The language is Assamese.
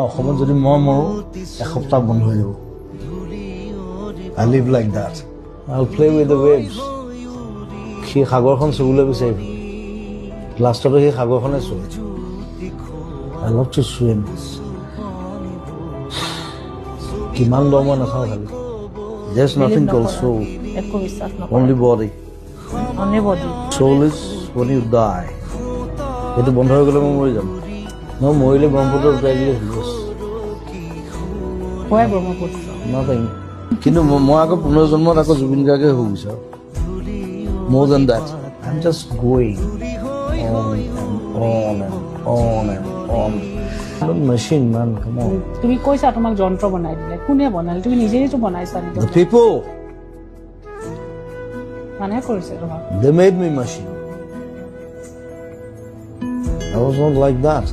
অসমত যদি মই মৰো এসপ্তাহ বন্ধ হৈ যাব I live like that I'll play with the waves সি সাগৰখন চুবলৈ বিচাৰিব লাষ্টতো সেই সাগৰখনে চুব I love to swim কিমান দ মই নাচাওঁ খালি There's nothing called soul only body soul is when you die এইটো বন্ধ হৈ গ'লে মই মৰি যাম মই মৰিলে ব্ৰহ্মপুত্ৰ উঠাই দিলে nothing কিন্তু মই আকৌ পুনৰ্জন্মত আকৌ জুবিন গাৰ্গে হ'ব বিচাৰোঁ more than that I'm just going on and on and on I'm a machine man come on তুমি কৈছা তোমাক যন্ত্ৰ বনাই দিলে কোনে বনালে তুমি নিজেইতো বনাইছা নেকি the people মানে কৰিছে তোমাক they made me machine I was not like that